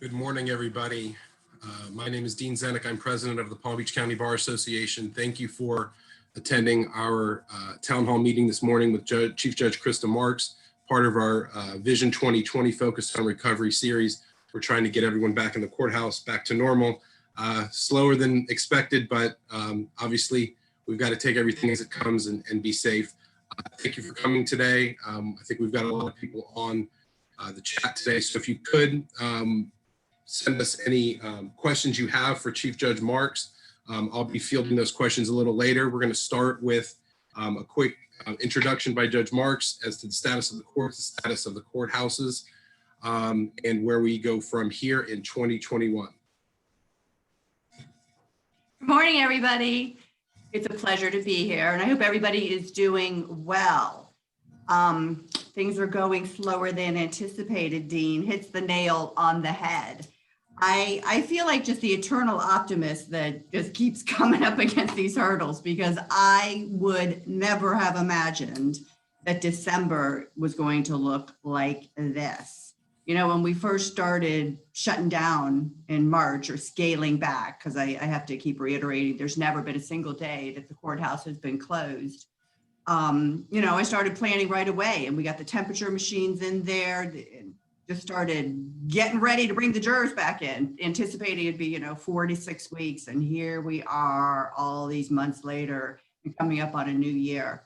Good morning, everybody. My name is Dean Zenek. I'm president of the Palm Beach County Bar Association. Thank you for attending our town hall meeting this morning with Chief Judge Krista Marx, part of our Vision 2020 Focus on Recovery series. We're trying to get everyone back in the courthouse, back to normal. Slower than expected, but obviously we've got to take everything as it comes and be safe. Thank you for coming today. I think we've got a lot of people on the chat today, so if you could send us any questions you have for Chief Judge Marx. I'll be fielding those questions a little later. We're going to start with a quick introduction by Judge Marx as to the status of the courts, the status of the courthouses, and where we go from here in 2021. Good morning, everybody. It's a pleasure to be here, and I hope everybody is doing well. Things are going slower than anticipated. Dean hits the nail on the head. I feel like just the eternal optimist that just keeps coming up against these hurdles, because I would never have imagined that December was going to look like this. You know, when we first started shutting down in March or scaling back, because I have to keep reiterating, there's never been a single day that the courthouse has been closed. You know, I started planning right away, and we got the temperature machines in there and just started getting ready to bring the jurors back in, anticipating it'd be, 4 to 6 weeks. And here we are all these months later and coming up on a new year.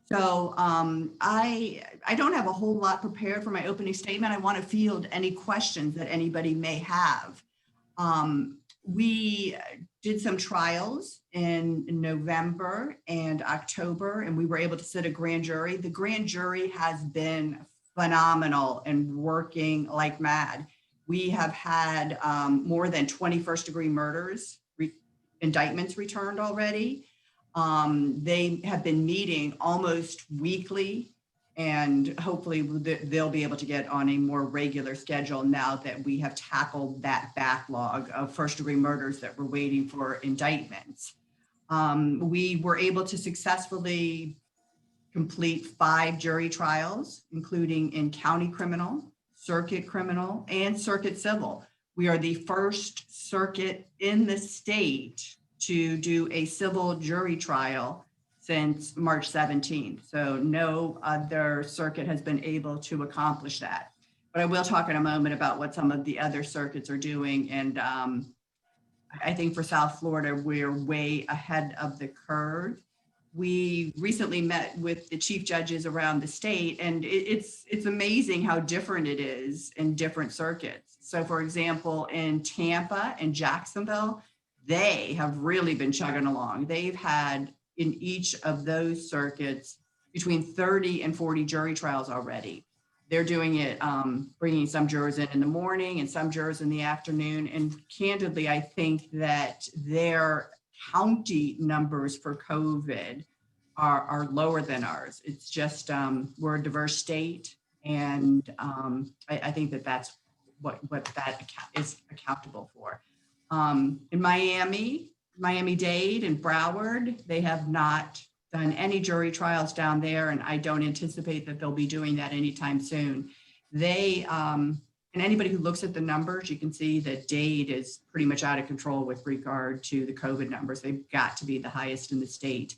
So I don't have a whole lot prepared for my opening statement. I want to field any questions that anybody may have. We did some trials in November and October, and we were able to sit a grand jury. The grand jury has been phenomenal and working like mad. We have had more than 20 first-degree murders indictments returned already. They have been meeting almost weekly, and hopefully they'll be able to get on a more regular schedule now that we have tackled that backlog of first-degree murders that were waiting for indictments. We were able to successfully complete 5 jury trials, including in county criminal, circuit criminal, and circuit civil. We are the first circuit in the state to do a civil jury trial since March 17th. So no other circuit has been able to accomplish that. But I will talk in a moment about what some of the other circuits are doing. And I think for South Florida, we're way ahead of the curve. We recently met with the chief judges around the state, and it's amazing how different it is in different circuits. So for example, in Tampa and Jacksonville, they have really been chugging along. They've had in each of those circuits between 30 and 40 jury trials already. They're doing it, bringing some jurors in the morning and some jurors in the afternoon. And candidly, I think that their county numbers for COVID are lower than ours. It's just, we're a diverse state. And I think that that's what that is accountable for. In Miami-Dade and Broward, they have not done any jury trials down there, and I don't anticipate that they'll be doing that anytime soon. They, and anybody who looks at the numbers, you can see that Dade is pretty much out of control with regard to the COVID numbers. They've got to be the highest in the state.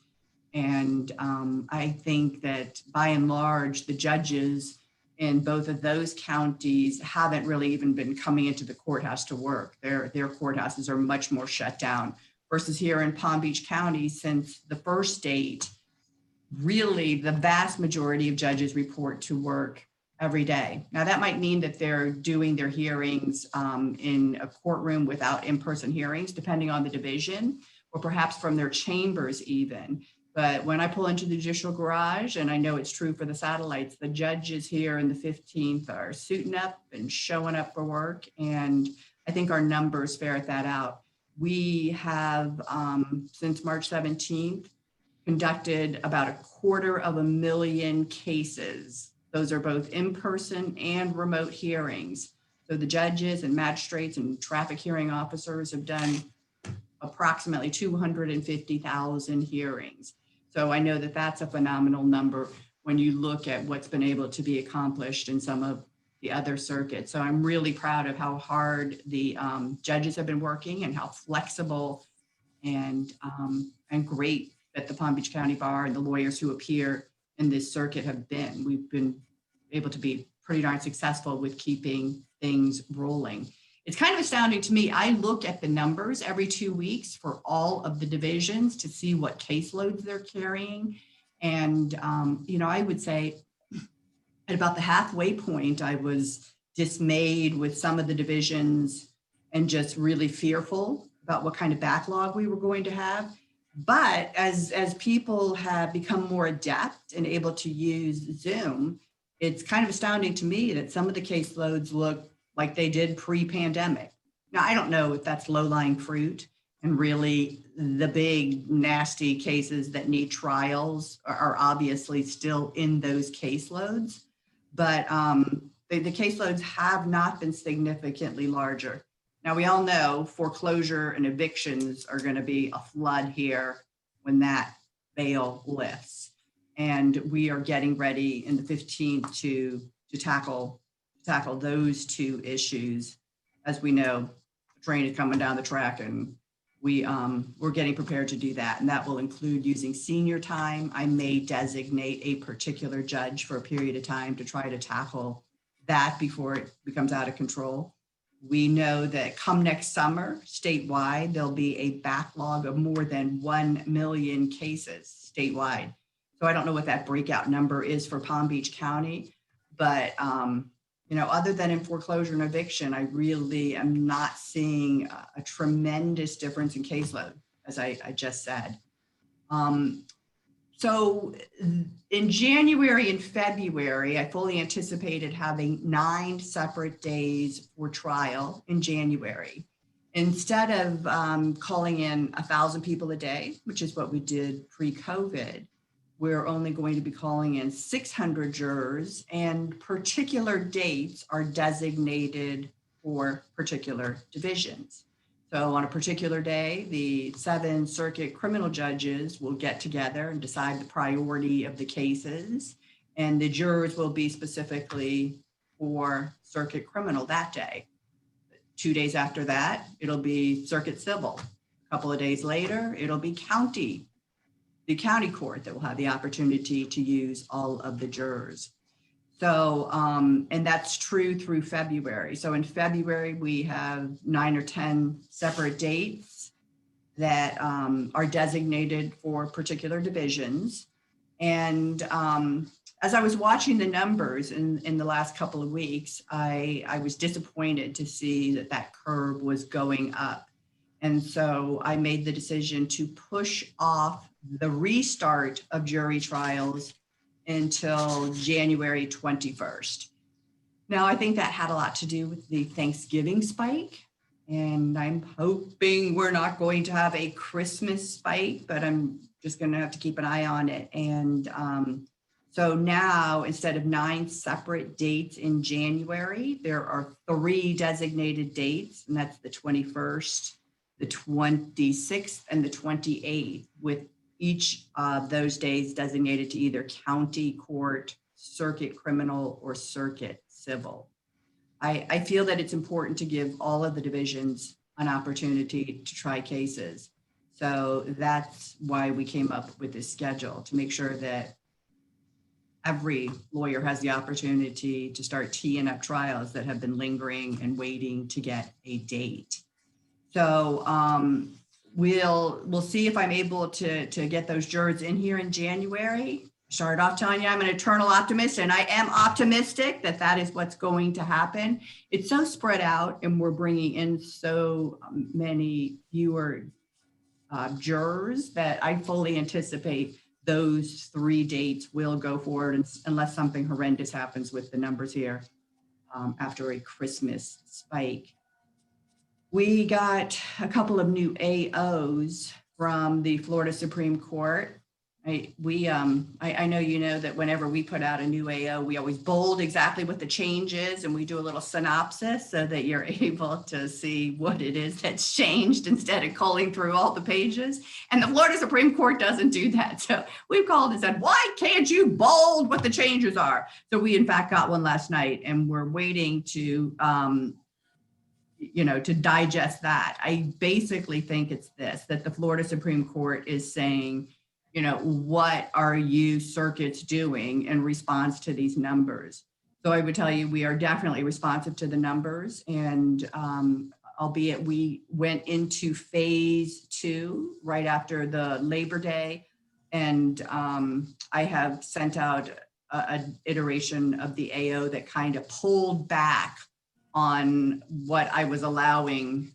And I think that by and large, the judges in both of those counties haven't really even been coming into the courthouse to work. Their courthouses are much more shut down versus here in Palm Beach County. Since the first date, really the vast majority of judges report to work every day. Now that might mean that they're doing their hearings in a courtroom without in-person hearings, depending on the division, or perhaps from their chambers even. But when I pull into the judicial garage, and I know it's true for the satellites, the judges here in the 15th are suiting up and showing up for work. And I think our numbers ferret that out. We have, since March 17th, conducted about 250,000 cases. Those are both in-person and remote hearings. So the judges and magistrates and traffic hearing officers have done approximately 250,000 hearings. So I know that that's a phenomenal number when you look at what's been able to be accomplished in some of the other circuits. So I'm really proud of how hard the judges have been working and how flexible and great that the Palm Beach County Bar and the lawyers who appear in this circuit have been. We've been able to be pretty darn successful with keeping things rolling. It's kind of astounding to me. I look at the numbers every 2 weeks for all of the divisions to see what caseloads they're carrying. And, I would say at about the halfway point, I was dismayed with some of the divisions and just really fearful about what kind of backlog we were going to have. But as people have become more adept and able to use Zoom, it's kind of astounding to me that some of the caseloads look like they did pre-pandemic. Now, I don't know if that's low-lying fruit and really the big nasty cases that need trials are obviously still in those caseloads, but the caseloads have not been significantly larger. Now, we all know foreclosure and evictions are going to be a flood here when that veil lifts. And we are getting ready in the 15th to tackle those two issues. As we know, the train is coming down the track, and we're getting prepared to do that. And that will include using senior time. I may designate a particular judge for a period of time to try to tackle that before it becomes out of control. We know that come next summer, statewide, there'll be a backlog of more than 1 million cases statewide. So I don't know what that breakout number is for Palm Beach County, but other than in foreclosure and eviction, I really am not seeing a tremendous difference in caseload, as I just said. So in January and February, I fully anticipated having 9 separate days for trial in January. Instead of calling in 1,000 people a day, which is what we did pre-COVID, we're only going to be calling in 600 jurors, and particular dates are designated for particular divisions. So on a particular day, the 7 circuit criminal judges will get together and decide the priority of the cases, and the jurors will be specifically for circuit criminal that day. 2 days after that, it'll be circuit civil. A couple of days later, it'll be the county court that will have the opportunity to use all of the jurors. So, and that's true through February. So in February, we have 9 or 10 separate dates that are designated for particular divisions. And as I was watching the numbers in the last couple of weeks, I was disappointed to see that curve was going up. And so I made the decision to push off the restart of jury trials until January 21st. Now, I think that had a lot to do with the Thanksgiving spike, and I'm hoping we're not going to have a Christmas spike, but I'm just going to have to keep an eye on it. And so now, instead of 9 separate dates in January, there are 3 designated dates, and that's the 21st, the 26th, and the 28th, with each of those days designated to either county court, circuit criminal, or circuit civil. I feel that it's important to give all of the divisions an opportunity to try cases. So that's why we came up with this schedule, to make sure that every lawyer has the opportunity to start teeing up trials that have been lingering and waiting to get a date. So we'll see if I'm able to get those jurors in here in January. Started off telling you I'm an eternal optimist, and I am optimistic that is what's going to happen. It's so spread out, and we're bringing in so many fewer jurors that I fully anticipate those 3 dates will go forward unless something horrendous happens with the numbers here after a Christmas spike. We got a couple of new AOs from the Florida Supreme Court, I know you know that whenever we put out a new AO, we always bold exactly what the change is, and we do a little synopsis so that you're able to see what it is that's changed instead of culling through all the pages. And the Florida Supreme Court doesn't do that. So we've called and said, why can't you bold what the changes are? So we in fact got one last night, and we're waiting to to digest that. I basically think it's this, that the Florida Supreme Court is saying, what are you circuits doing in response to these numbers? So I would tell you, we are definitely responsive to the numbers, and albeit we went into phase 2 right after the Labor Day. And I have sent out an iteration of the AO that kind of pulled back on what I was allowing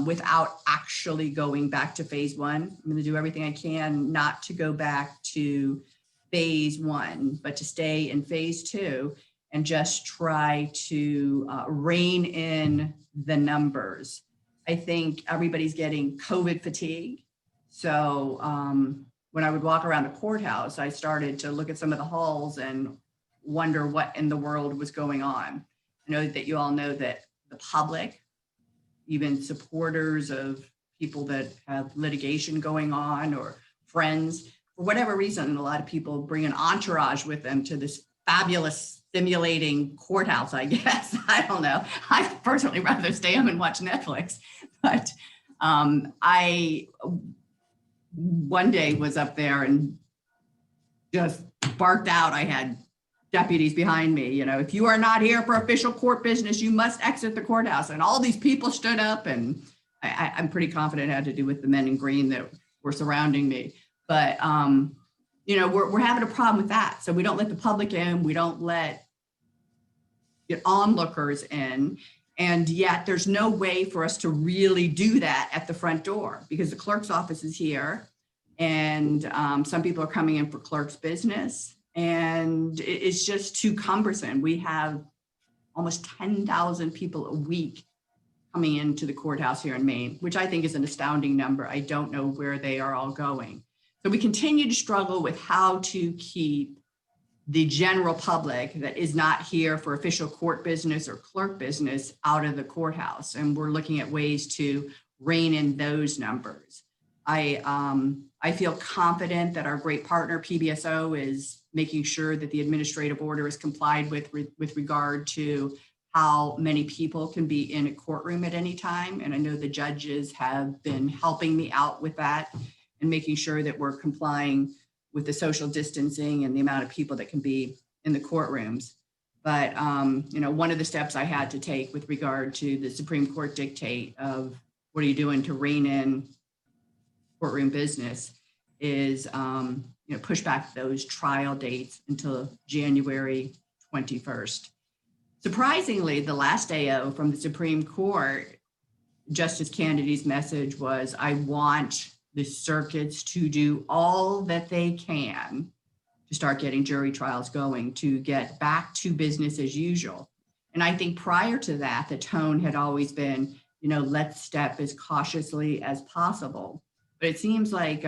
without actually going back to phase 1. I'm going to do everything I can not to go back to phase 1, but to stay in phase 2 and just try to rein in the numbers. I think everybody's getting COVID fatigue. So when I would walk around the courthouse, I started to look at some of the halls and wonder what in the world was going on. I know that you all know that the public, even supporters of people that have litigation going on or friends, for whatever reason, a lot of people bring an entourage with them to this fabulous stimulating courthouse, I guess. I don't know. I personally rather stay home and watch Netflix. But I one day was up there and just barked out. I had deputies behind me, if you are not here for official court business, you must exit the courthouse. And all these people stood up, and I'm pretty confident it had to do with the men in green that were surrounding me. But, we're having a problem with that. So we don't let the public in, we don't let onlookers in. And yet there's no way for us to really do that at the front door because the clerk's office is here. And some people are coming in for clerk's business. And it's just too cumbersome. We have almost 10,000 people a week coming into the courthouse here in Maine, which I think is an astounding number. I don't know where they are all going. So we continue to struggle with how to keep the general public that is not here for official court business or clerk business out of the courthouse. And we're looking at ways to rein in those numbers. I feel confident that our great partner, PBSO, is making sure that the administrative order is complied with regard to how many people can be in a courtroom at any time. And I know the judges have been helping me out with that and making sure that we're complying with the social distancing and the amount of people that can be in the courtrooms. But, one of the steps I had to take with regard to the Supreme Court dictate of what are you doing to rein in courtroom business is, push back those trial dates until January 21st. Surprisingly, the last AO from the Supreme Court, Justice Kennedy's message was, I want the circuits to do all that they can to start getting jury trials going, to get back to business as usual. And I think prior to that, the tone had always been, let's step as cautiously as possible. But it seems like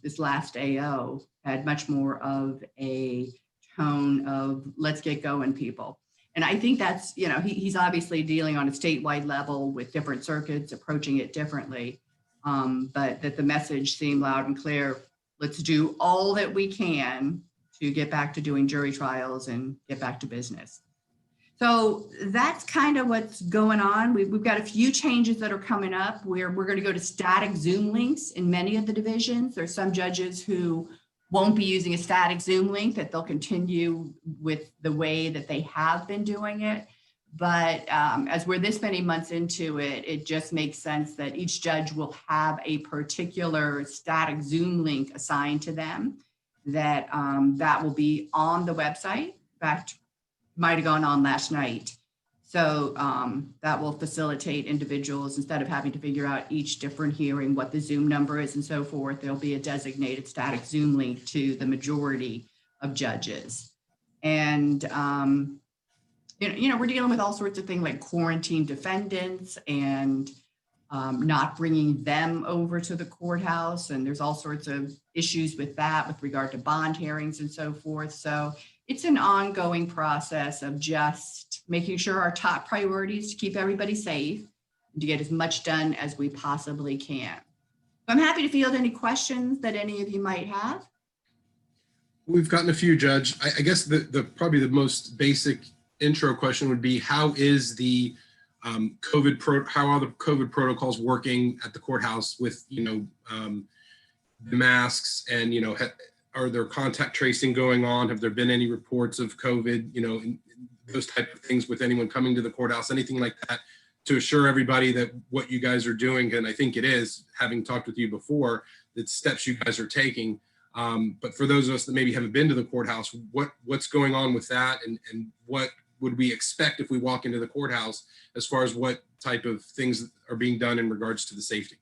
this last AO had much more of a tone of let's get going, people. And I think that's, he's obviously dealing on a statewide level with different circuits, approaching it differently. But that the message seemed loud and clear. Let's do all that we can to get back to doing jury trials and get back to business. So that's kind of what's going on. We've got a few changes that are coming up. We're going to go to static Zoom links in many of the divisions. There's some judges who won't be using a static Zoom link, that they'll continue with the way that they have been doing it. But as we're this many months into it, it just makes sense that each judge will have a particular static Zoom link assigned to them that will be on the website. In fact, might have gone on last night. So that will facilitate individuals, instead of having to figure out each different hearing, what the Zoom number is and so forth, there'll be a designated static Zoom link to the majority of judges. And, we're dealing with all sorts of things like quarantine defendants and not bringing them over to the courthouse. And there's all sorts of issues with that with regard to bond hearings and so forth. So it's an ongoing process of just making sure our top priority is to keep everybody safe and to get as much done as we possibly can. So I'm happy to field any questions that any of you might have. We've gotten a few, Judge. I guess the probably the most basic intro question would be, how is the how are the COVID protocols working at the courthouse with, the masks, and, are there contact tracing going on? Have there been any reports of COVID, those type of things with anyone coming to the courthouse, anything like that, to assure everybody that what you guys are doing, and I think it is, having talked with you before, that steps you guys are taking. But for those of us that maybe haven't been to the courthouse, what's going on with that, and what would we expect if we walk into the courthouse as far as what type of things are being done in regards to the safety?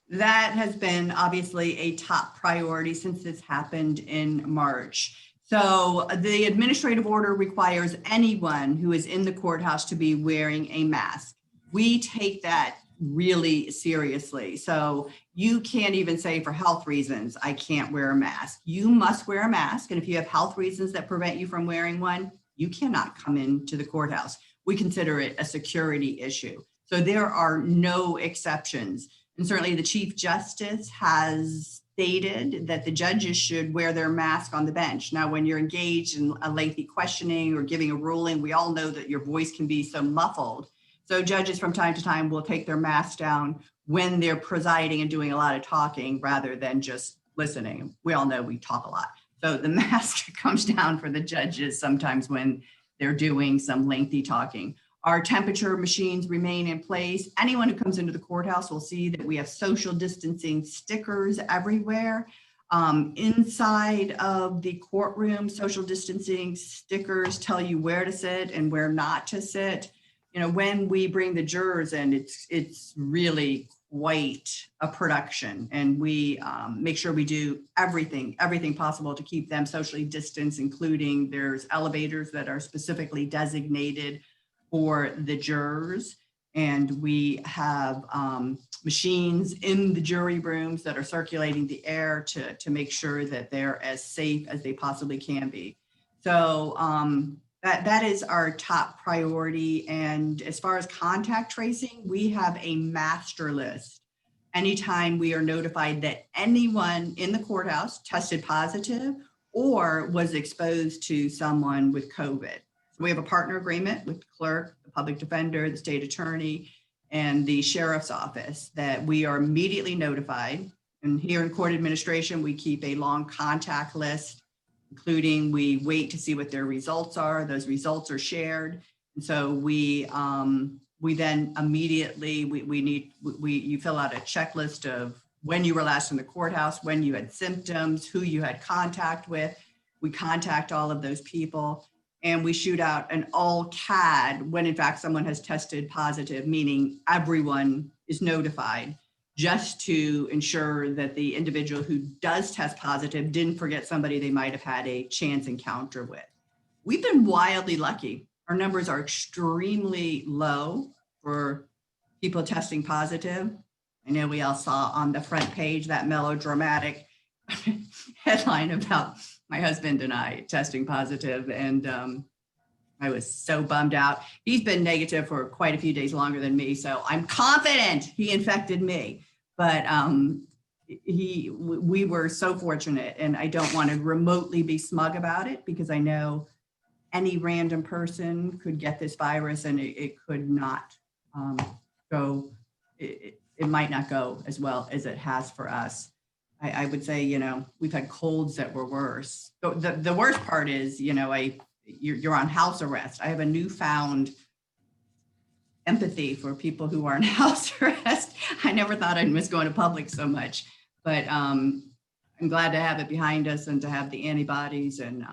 That has been obviously a top priority since this happened in March. So the administrative order requires anyone who is in the courthouse to be wearing a mask. We take that really seriously. So you can't even say for health reasons, I can't wear a mask. You must wear a mask. And if you have health reasons that prevent you from wearing one, you cannot come into the courthouse. We consider it a security issue. So there are no exceptions. And certainly the Chief Justice has stated that the judges should wear their mask on the bench. Now, when you're engaged in a lengthy questioning or giving a ruling, we all know that your voice can be so muffled. So judges from time to time will take their mask down when they're presiding and doing a lot of talking rather than just listening. We all know we talk a lot. So the mask comes down for the judges sometimes when they're doing some lengthy talking. Our temperature machines remain in place. Anyone who comes into the courthouse will see that we have social distancing stickers everywhere. Inside of the courtroom, social distancing stickers tell you where to sit and where not to sit. When we bring the jurors in, it's really quite a production, and we make sure we do everything possible to keep them socially distanced, including there's elevators that are specifically designated for the jurors. And we have machines in the jury rooms that are circulating the air to make sure that they're as safe as they possibly can be. So that is our top priority. And as far as contact tracing, we have a master list. Anytime we are notified that anyone in the courthouse tested positive or was exposed to someone with COVID. So we have a partner agreement with the clerk, the public defender, the state attorney, and the sheriff's office that we are immediately notified. And here in court administration, we keep a long contact list, including we wait to see what their results are. Those results are shared. And so we then immediately, you fill out a checklist of when you were last in the courthouse, when you had symptoms, who you had contact with. We contact all of those people, and we shoot out an all CAD when in fact someone has tested positive, meaning everyone is notified, just to ensure that the individual who does test positive didn't forget somebody they might have had a chance encounter with. We've been wildly lucky. Our numbers are extremely low for people testing positive. I know we all saw on the front page that melodramatic headline about my husband and I testing positive, and I was so bummed out. He's been negative for quite a few days longer than me, so I'm confident he infected me. But we were so fortunate, and I don't want to remotely be smug about it, because I know any random person could get this virus, and it could not go. It might not go as well as it has for us. I would say, we've had colds that were worse. The worst part is, you're on house arrest. I have a newfound empathy for people who are on house arrest. I never thought I'd miss going to public so much, but I'm glad to have it behind us and to have the antibodies. And,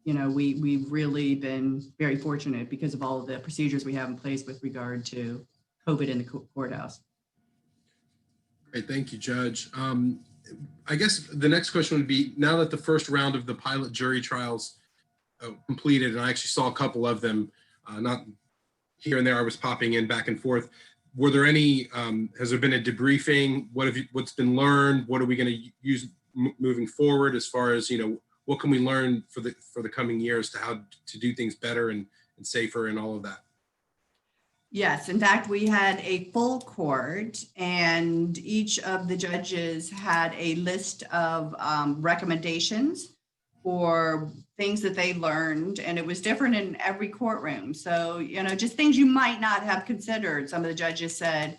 we've really been very fortunate because of all of the procedures we have in place with regard to COVID in the courthouse. Great, thank you, Judge. I guess the next question would be, now that the first round of the pilot jury trials completed, and I actually saw a couple of them, not here and there, I was popping in back and forth. were there any, has there been a debriefing? What's been learned? What are we going to use moving forward as far as, what can we learn for the coming years to how to do things better and safer and all of that? Yes, in fact, we had a full court and each of the judges had a list of recommendations for things that they learned, and it was different in every courtroom. So, just things you might not have considered. Some of the judges said,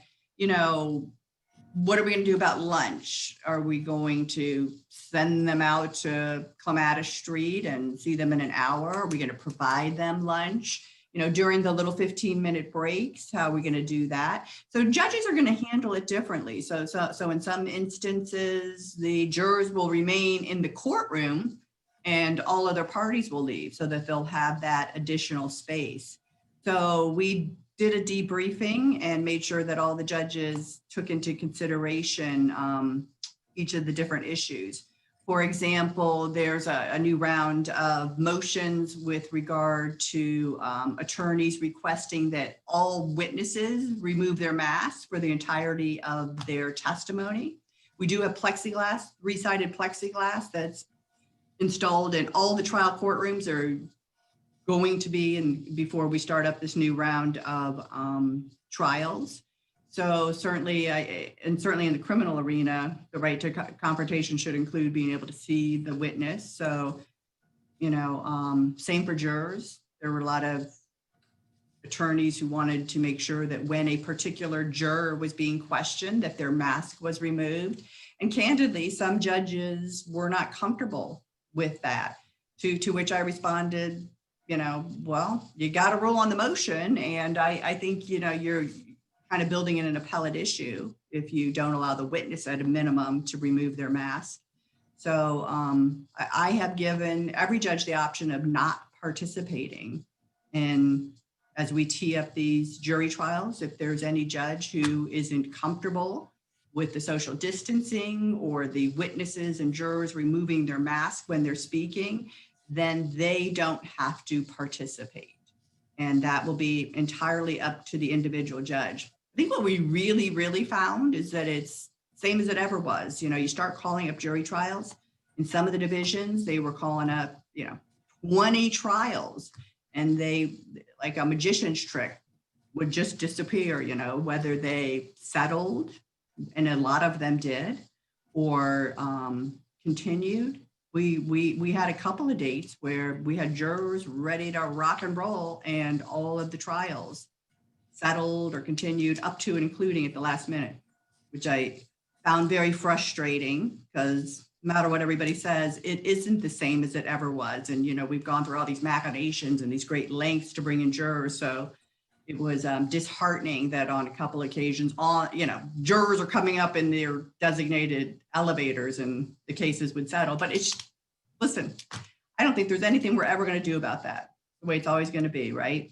what are we going to do about lunch? Are we going to send them out to Clematis Street and see them in an hour? Are we going to provide them lunch? During the little 15-minute breaks, how are we going to do that? So judges are going to handle it differently. So in some instances, the jurors will remain in the courtroom and all other parties will leave so that they'll have that additional space. So we did a debriefing and made sure that all the judges took into consideration each of the different issues. For example, there's a new round of motions with regard to attorneys requesting that all witnesses remove their masks for the entirety of their testimony. We do have plexiglass, three-sided plexiglass that's installed in all the trial courtrooms are going to be, and before we start up this new round of trials. So certainly in the criminal arena, the right to confrontation should include being able to see the witness. So, same for jurors. There were a lot of attorneys who wanted to make sure that when a particular juror was being questioned, that their mask was removed. And candidly, some judges were not comfortable with that, to which I responded, well, you got to rule on the motion. And I think, you're kind of building in an appellate issue if you don't allow the witness at a minimum to remove their mask. So I have given every judge the option of not participating in, as we tee up these jury trials, if there's any judge who isn't comfortable with the social distancing or the witnesses and jurors removing their mask when they're speaking, then they don't have to participate. And that will be entirely up to the individual judge. I think what we really, really found is that it's same as it ever was. You start calling up jury trials. In some of the divisions, they were calling up, 20 trials, and they, like a magician's trick, would just disappear, whether they settled, and a lot of them did, or continued. We had a couple of dates where we had jurors ready to rock and roll, and all of the trials settled or continued up to and including at the last minute, which I found very frustrating because no matter what everybody says, it isn't the same as it ever was. And, we've gone through all these machinations and these great lengths to bring in jurors. So it was disheartening that on a couple occasions, jurors are coming up in their designated elevators and the cases would settle. But listen, I don't think there's anything we're ever going to do about that. The way it's always going to be, right?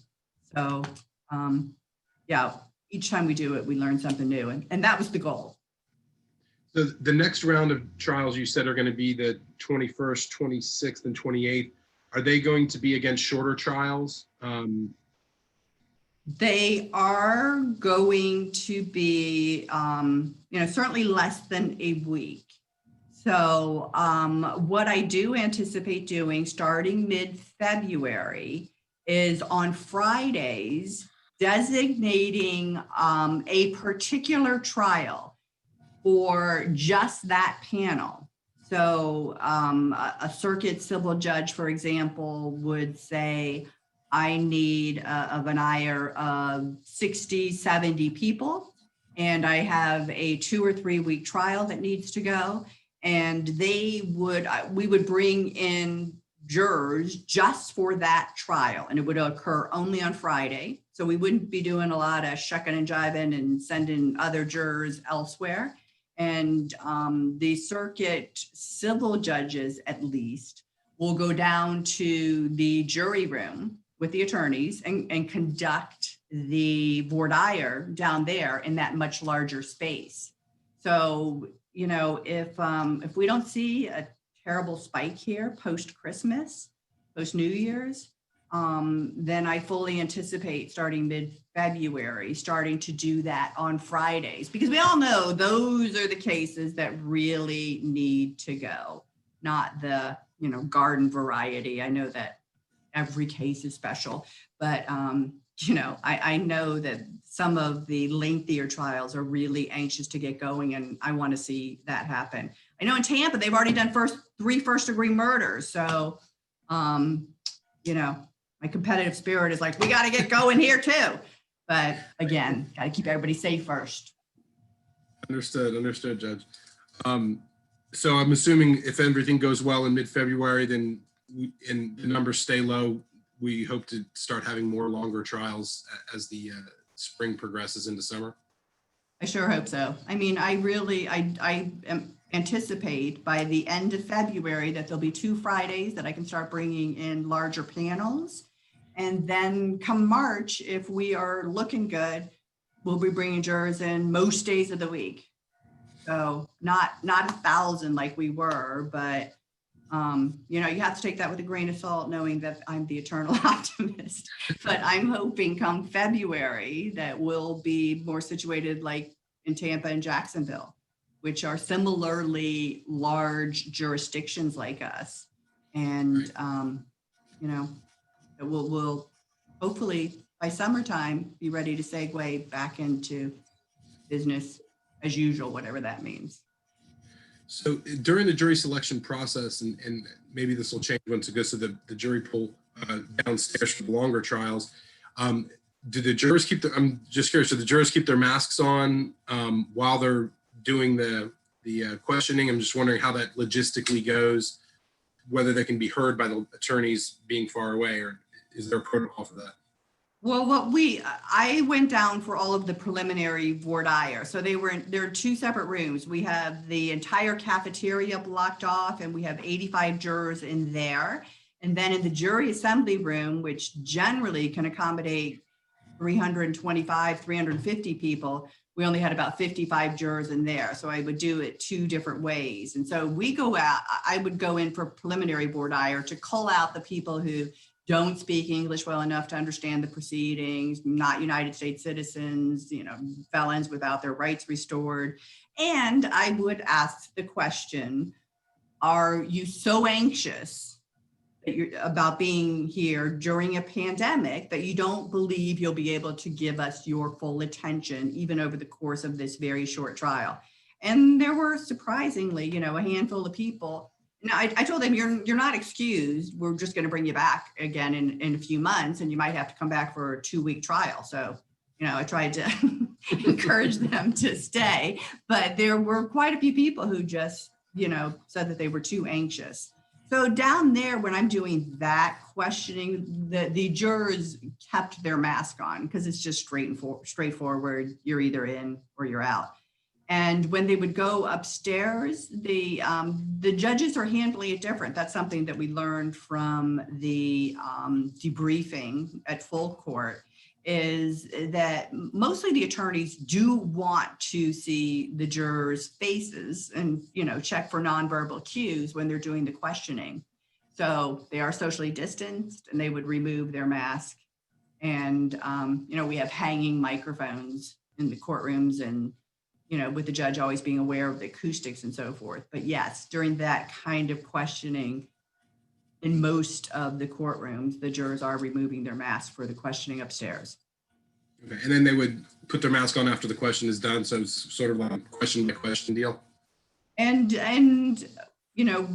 So, each time we do it, we learn something new. And that was the goal. So the next round of trials you said are going to be the 21st, 26th, and 28th. Are they going to be against shorter trials? They are going to be, certainly less than a week. So what I do anticipate doing starting mid-February is on Fridays, designating a particular trial for just that panel. So a circuit civil judge, for example, would say, I need a veneer of 60, 70 people, and I have a 2 or 3 week trial that needs to go. And we would bring in jurors just for that trial, and it would occur only on Friday. So we wouldn't be doing a lot of shucking and jiving and sending other jurors elsewhere. And the circuit civil judges, at least, will go down to the jury room with the attorneys and conduct the voir dire down there in that much larger space. So, if we don't see a terrible spike here post-Christmas, post-New Year's, then I fully anticipate starting mid-February, starting to do that on Fridays, because we all know those are the cases that really need to go, not the, garden variety. I know that every case is special, but, I know that some of the lengthier trials are really anxious to get going, and I want to see that happen. I know in Tampa, they've already done three first-degree murders. So, my competitive spirit is like, we got to get going here too. But again, got to keep everybody safe first. Understood, Judge. So I'm assuming if everything goes well in mid-February, then and the numbers stay low, we hope to start having more longer trials as the spring progresses into summer. I sure hope so. I mean, I anticipate by the end of February that there'll be 2 Fridays that I can start bringing in larger panels. And then come March, if we are looking good, we'll be bringing jurors in most days of the week. So not 1,000 like we were, but you have to take that with a grain of salt, knowing that I'm the eternal optimist. But I'm hoping come February that we'll be more situated like in Tampa and Jacksonville, which are similarly large jurisdictions like us. And, we'll hopefully by summertime be ready to segue back into business as usual, whatever that means. So during the jury selection process, and maybe this will change once it goes to the jury pool downstairs for the longer trials, do the jurors I'm just curious, do the jurors keep their masks on while they're doing the questioning? I'm just wondering how that logistically goes, whether they can be heard by the attorneys being far away, or is there a protocol for that? Well, I went down for all of the preliminary voir dire. So there are 2 separate rooms. We have the entire cafeteria blocked off, and we have 85 jurors in there. And then in the jury assembly room, which generally can accommodate 325, 350 people, we only had about 55 jurors in there. So I would do it 2 different ways. And so I would go in for preliminary voir dire to cull out the people who don't speak English well enough to understand the proceedings, not United States citizens, felons without their rights restored. And I would ask the question, are you so anxious about being here during a pandemic that you don't believe you'll be able to give us your full attention, even over the course of this very short trial? And there were surprisingly, a handful of people. Now, I told them, you're not excused. We're just going to bring you back again in a few months, and you might have to come back for a 2-week trial. So, I tried to encourage them to stay, but there were quite a few people who just, said that they were too anxious. So down there, when I'm doing that questioning, the jurors kept their mask on because it's just straightforward. You're either in or you're out. And when they would go upstairs, the judges are handling it different. That's something that we learned from the debriefing at full court, is that mostly the attorneys do want to see the jurors' faces and, check for nonverbal cues when they're doing the questioning. So they are socially distanced, and they would remove their mask. And, we have hanging microphones in the courtrooms, and with the judge always being aware of the acoustics and so forth. But yes, during that kind of questioning, in most of the courtrooms, the jurors are removing their masks for the questioning upstairs. Okay, and then they would put their mask on after the question is done. So it's sort of like a question by question deal. And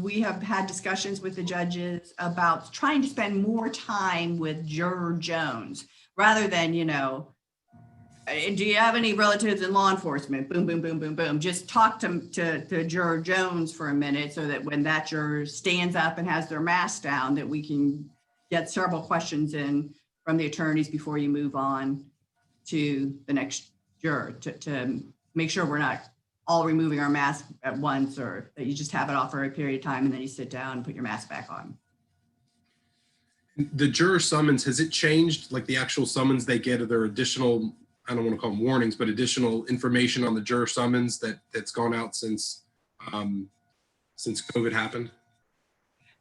we have had discussions with the judges about trying to spend more time with Juror Jones rather than, do you have any relatives in law enforcement? Boom, boom, boom, boom, boom. Just talk to Juror Jones for a minute so that when that juror stands up and has their mask down, that we can get several questions in from the attorneys before you move on to the next juror to make sure we're not all removing our mask at once, or that you just have it off for a period of time and then you sit down and put your mask back on. The juror summons, has it changed? Like the actual summons they get, are there additional, I don't want to call them warnings, but additional information on the juror summons that's gone out since COVID happened?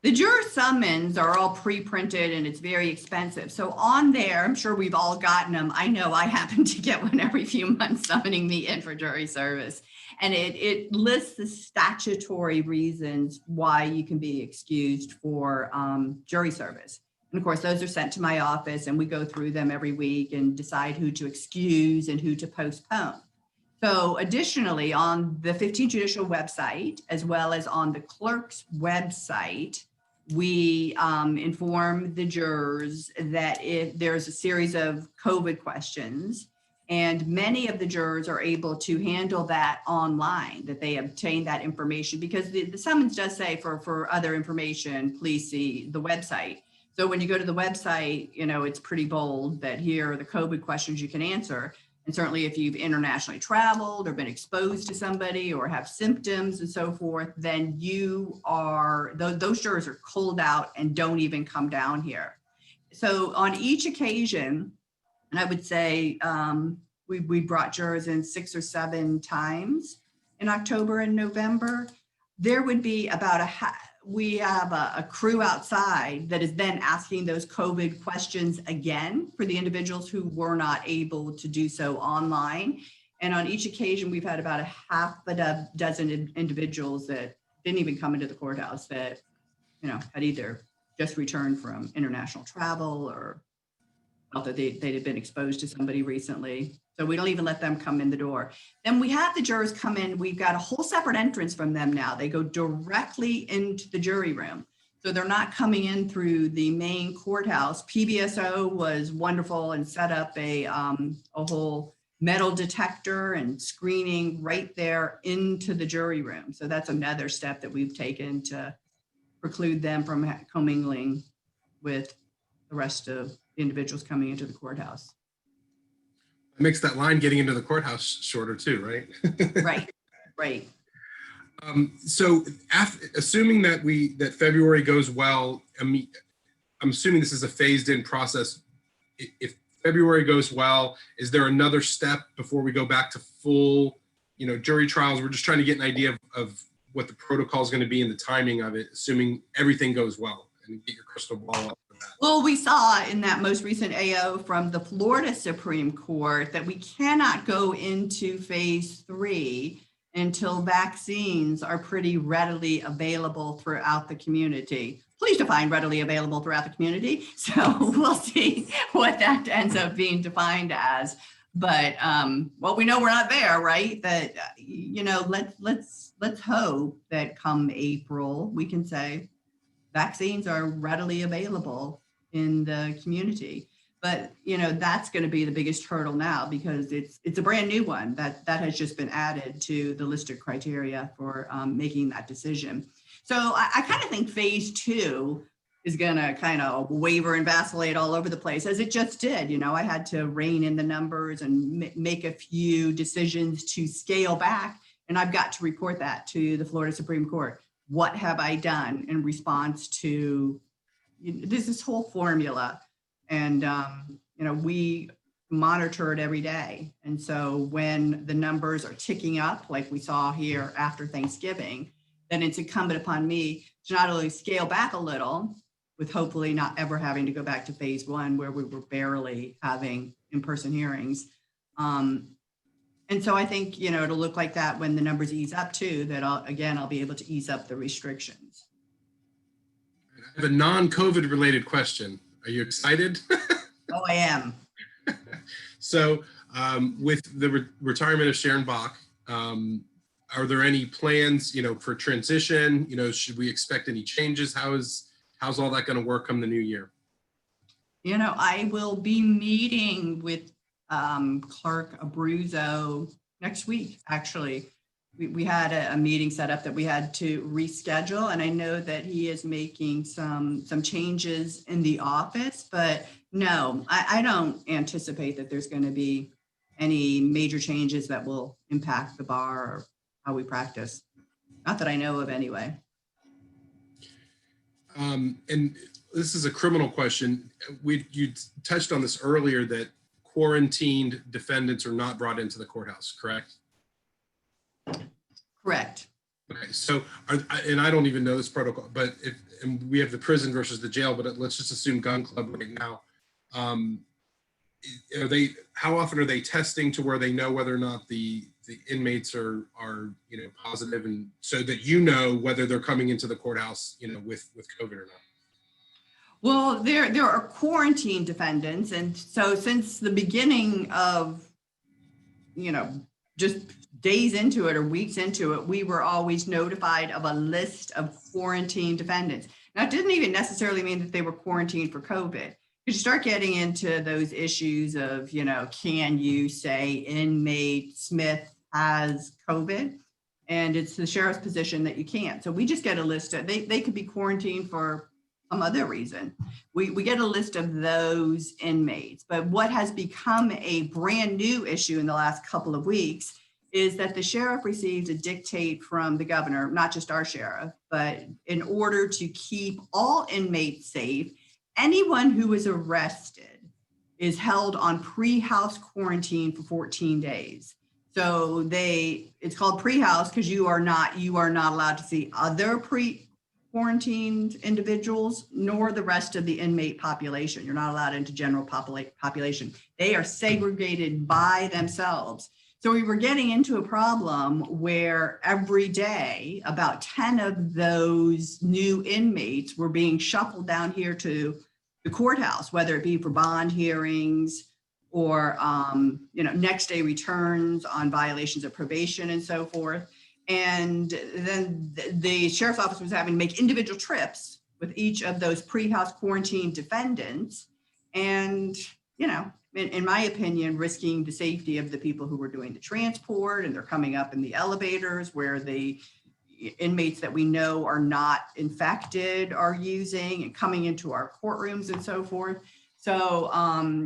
The juror summons are all pre-printed and it's very expensive. So on there, I'm sure we've all gotten them. I know I happen to get one every few months summoning me in for jury service. And it lists the statutory reasons why you can be excused for jury service. And of course, those are sent to my office and we go through them every week and decide who to excuse and who to postpone. So additionally, on the 15th Judicial website, as well as on the clerk's website, we inform the jurors that if there's a series of COVID questions, and many of the jurors are able to handle that online, that they obtain that information, because the summons does say for other information, please see the website. So when you go to the website, you know, it's pretty bold that here are the COVID questions you can answer. And certainly if you've internationally traveled or been exposed to somebody or have symptoms and so forth, then you are, those jurors are culled out and don't even come down here. So on each occasion, and I would say we brought jurors in 6 or 7 times in October and November, there would be about we have a crew outside that is then asking those COVID questions again for the individuals who were not able to do so online. And on each occasion, we've had about a dozen individuals that didn't even come into the courthouse that, you know, had either just returned from international travel or felt that they had been exposed to somebody recently. So we don't even let them come in the door. Then we have the jurors come in. We've got a whole separate entrance from them now. They go directly into the jury room. So they're not coming in through the main courthouse. PBSO was wonderful and set up a whole metal detector and screening right there into the jury room. So that's another step that we've taken to preclude them from commingling with the rest of the individuals coming into the courthouse. It makes that line getting into the courthouse shorter too, right? Right. So assuming that February goes well, I'm assuming this is a phased in process. If February goes well, is there another step before we go back to full, you know, jury trials? We're just trying to get an idea of what the protocol is going to be and the timing of it, assuming everything goes well, and get your crystal ball up. Well, we saw in that most recent AO from the Florida Supreme Court that we cannot go into phase 3 until vaccines are pretty readily available throughout the community. Please define readily available throughout the community. So we'll see what that ends up being defined as. But well, we know we're not there, right? That, you know, let's hope that come April we can say vaccines are readily available in the community. But, you know, that's going to be the biggest hurdle now because it's a brand new one that has just been added to the list of criteria for making that decision. So I kind of think phase 2 is going to kind of waver and vacillate all over the place, as it just did. You know, I had to rein in the numbers and make a few decisions to scale back. And I've got to report that to the Florida Supreme Court. What have I done in response to this whole formula? And, you know, we monitor it every day. And so when the numbers are ticking up, like we saw here after Thanksgiving, then it's incumbent upon me to not only scale back a little, with hopefully not ever having to go back to phase 1 where we were barely having in-person hearings. And so I think, you know, it'll look like that when the numbers ease up too, that I'll be able to ease up the restrictions. I have a non-COVID related question. Are you excited? Oh, I am. So with the retirement of Sharon Bach, are there any plans, you know, for transition? You know, should we expect any changes? How's all that going to work come the new year? You know, I will be meeting with Clerk Abruzzo next week. Actually, we had a meeting set up that we had to reschedule, and I know that he is making some changes in the office, but no, I don't anticipate that there's going to be any major changes that will impact the bar or how we practice. Not that I know of anyway. And this is a criminal question. You touched on this earlier that quarantined defendants are not brought into the courthouse, correct? Correct. Okay, so, and I don't even know this protocol, but and we have the prison versus the jail, but let's just assume gun club right now. How often are they testing to where they know whether or not the inmates are positive, and so that whether they're coming into the courthouse with COVID or not? Well, there are quarantine defendants, and so since the beginning of just days into it or weeks into it, we were always notified of a list of quarantine defendants. Now, it didn't even necessarily mean that they were quarantined for COVID. You start getting into those issues of, can you say inmate Smith has COVID? And it's the sheriff's position that you can't. So we just get a list of, they could be quarantined for some other reason. We get a list of those inmates. But what has become a brand new issue in the last couple of weeks is that the sheriff received a dictate from the governor, not just our sheriff, but in order to keep all inmates safe, anyone who is arrested is held on pre-house quarantine for 14 days. So it's called pre-house because you are not allowed to see other quarantined individuals, nor the rest of the inmate population. You're not allowed into general population. They are segregated by themselves. So we were getting into a problem where every day about 10 of those new inmates were being shuffled down here to the courthouse, whether it be for bond hearings or next day returns on violations of probation and so forth. And then the sheriff's office was having to make individual trips with each of those pre-house quarantine defendants. And, in my opinion, risking the safety of the people who were doing the transport, and they're coming up in the elevators where the inmates that we know are not infected are using and coming into our courtrooms and so forth. So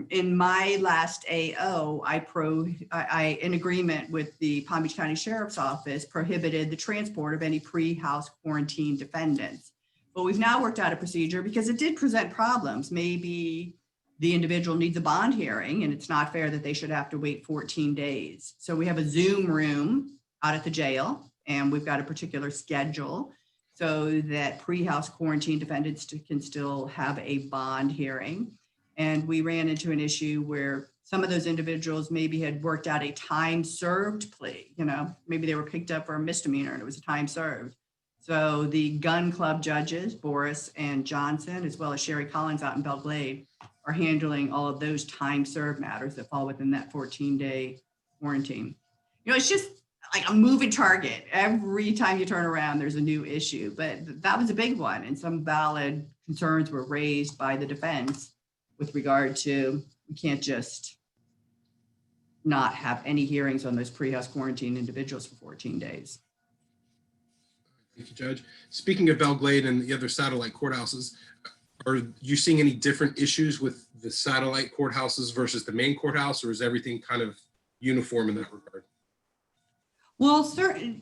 in my last AO, I, in agreement with the Palm Beach County Sheriff's Office, prohibited the transport of any pre-house quarantine defendants. But we've now worked out a procedure because it did present problems. Maybe the individual needs a bond hearing and it's not fair that they should have to wait 14 days. So we have a Zoom room out at the jail, and we've got a particular schedule so that pre-house quarantine defendants can still have a bond hearing. And we ran into an issue where some of those individuals maybe had worked out a time served plea, maybe they were picked up for a misdemeanor and it was a time served. So the gun club judges, Boris and Johnson, as well as Sherry Collins out in Belle Glade, are handling all of those time served matters that fall within that 14-day quarantine. It's just like a moving target. Every time you turn around, there's a new issue, but that was a big one. And some valid concerns were raised by the defense with regard to, we can't just not have any hearings on those pre-house quarantine individuals for 14 days. Thank you, Judge. Speaking of Belle Glade and the other satellite courthouses, are you seeing any different issues with the satellite courthouses versus the main courthouse, or is everything kind of uniform in that regard? Well, certain,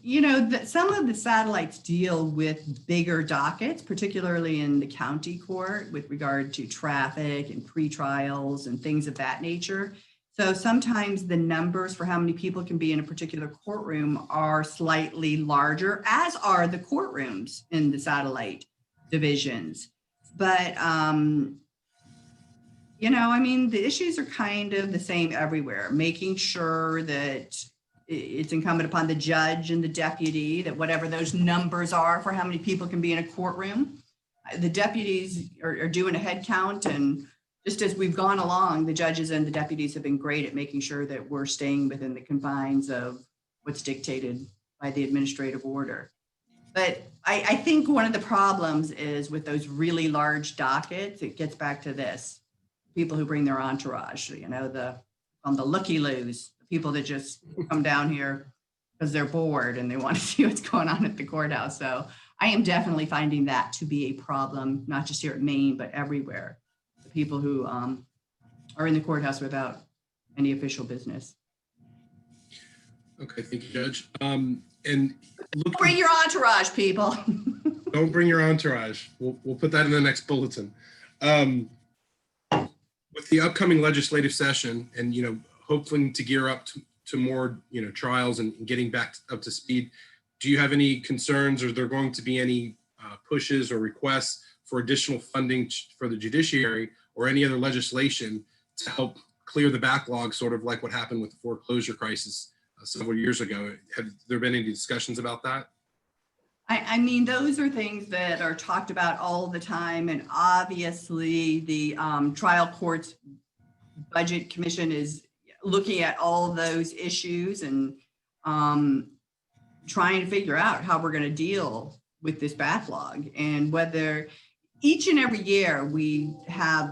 some of the satellites deal with bigger dockets, particularly in the county court with regard to traffic and pretrials and things of that nature. So sometimes the numbers for how many people can be in a particular courtroom are slightly larger, as are the courtrooms in the satellite divisions. But, the issues are kind of the same everywhere, making sure that it's incumbent upon the judge and the deputy that whatever those numbers are for how many people can be in a courtroom, the deputies are doing a head count. And just as we've gone along, the judges and the deputies have been great at making sure that we're staying within the confines of what's dictated by the administrative order. But I think one of the problems is with those really large dockets, it gets back to this, people who bring their entourage, the looky-loos, people that just come down here because they're bored and they want to see what's going on at the courthouse. So I am definitely finding that to be a problem, not just here at Maine, but everywhere. The people who are in the courthouse without any official business. Okay, thank you, Judge. And bring your entourage, people. Don't bring your entourage. We'll put that in the next bulletin. With the upcoming legislative session and, hoping to gear up to more, trials and getting back up to speed, do you have any concerns, or are there going to be any pushes or requests for additional funding for the judiciary or any other legislation to help clear the backlog, sort of like what happened with the foreclosure crisis several years ago? Have there been any discussions about that? I mean, those are things that are talked about all the time. And obviously the trial courts budget commission is looking at all those issues and trying to figure out how we're going to deal with this backlog, and whether each and every year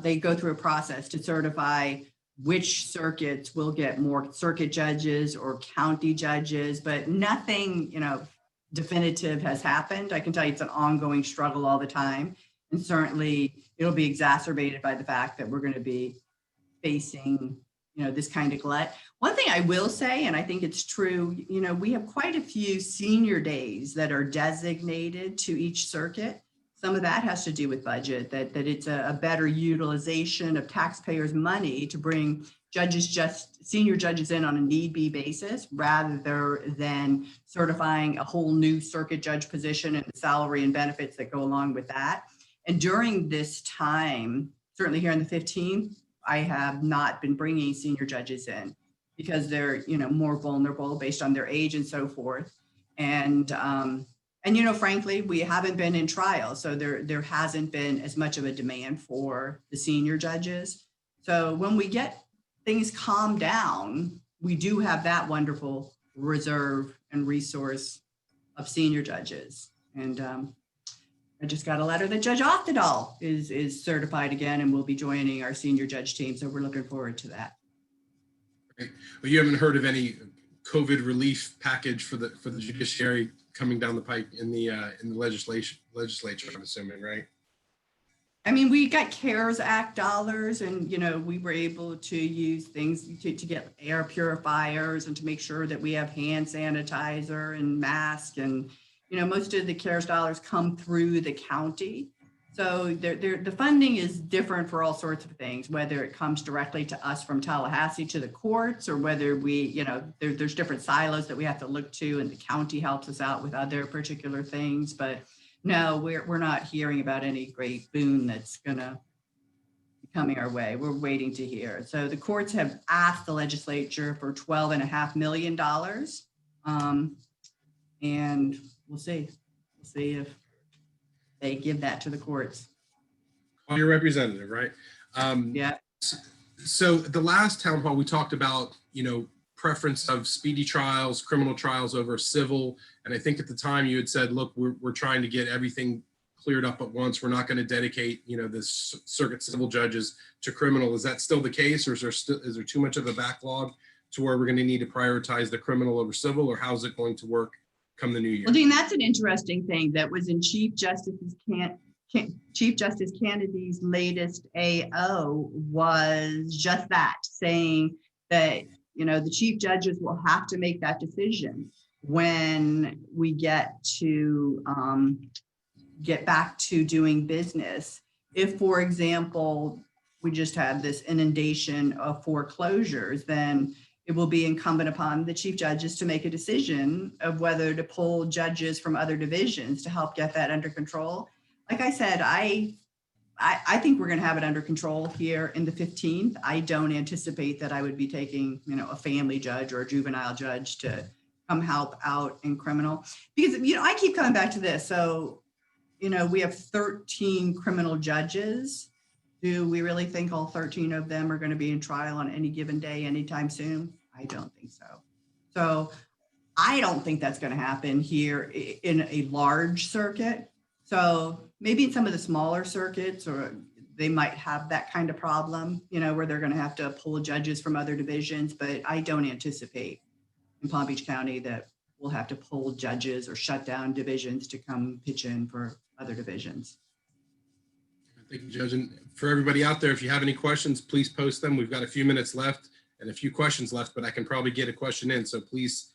they go through a process to certify which circuits will get more circuit judges or county judges, but nothing, definitive has happened. I can tell you it's an ongoing struggle all the time. And certainly it'll be exacerbated by the fact that we're going to be facing, this kind of glut. One thing I will say, and I think it's true, we have quite a few senior days that are designated to each circuit. Some of that has to do with budget, that it's a better utilization of taxpayers' money to bring senior judges in on a need-be basis, rather than certifying a whole new circuit judge position and the salary and benefits that go along with that. And during this time, certainly here on the 15th, I have not been bringing senior judges in because they're, more vulnerable based on their age and so forth. And frankly, we haven't been in trial, so there hasn't been as much of a demand for the senior judges. So when we get things calm down, we do have that wonderful reserve and resource of senior judges. And I just got a letter that Judge Oftedal is certified again and will be joining our senior judge team. So we're looking forward to that. Okay. Well, you haven't heard of any COVID relief package for the judiciary coming down the pipe in the legislature, I'm assuming, right? I mean, we got CARES Act dollars, and we were able to use things to get air purifiers and to make sure that we have hand sanitizer and mask, and most of the CARES dollars come through the county. So the funding is different for all sorts of things, whether it comes directly to us from Tallahassee to the courts, or whether we, there's different silos that we have to look to, and the county helps us out with other particular things. But no, we're not hearing about any great boon that's gonna be coming our way. We're waiting to hear. So the courts have asked the legislature for $12.5 million. And we'll see if they give that to the courts. Call your representative, right? Yeah. So the last town hall, we talked about, preference of speedy trials, criminal trials over civil. And I think at the time you had said, look, we're trying to get everything cleared up at once. We're not going to dedicate, the circuit civil judges to criminal. Is that still the case, or is there too much of a backlog to where we're going to need to prioritize the criminal over civil, or how's it going to work come the new year? Well, Dean, that's an interesting thing that was in Chief Justice Kennedy's latest AO, was just that, saying that, the chief judges will have to make that decision when we get back to doing business. If, for example, we just had this inundation of foreclosures, then it will be incumbent upon the chief judges to make a decision of whether to pull judges from other divisions to help get that under control. Like I said, I think we're going to have it under control here in the 15th. I don't anticipate that I would be taking, a family judge or a juvenile judge to come help out in criminal, because, I keep coming back to this. So, we have 13 criminal judges. Do we really think all 13 of them are going to be in trial on any given day, anytime soon? I don't think so. So I don't think that's going to happen here in a large circuit. So maybe in some of the smaller circuits, or they might have that kind of problem, where they're going to have to pull judges from other divisions. But I don't anticipate in Palm Beach County that we'll have to pull judges or shut down divisions to come pitch in for other divisions. Thank you, Judge. And for everybody out there, if you have any questions, please post them. We've got a few minutes left and a few questions left, but I can probably get a question in. So please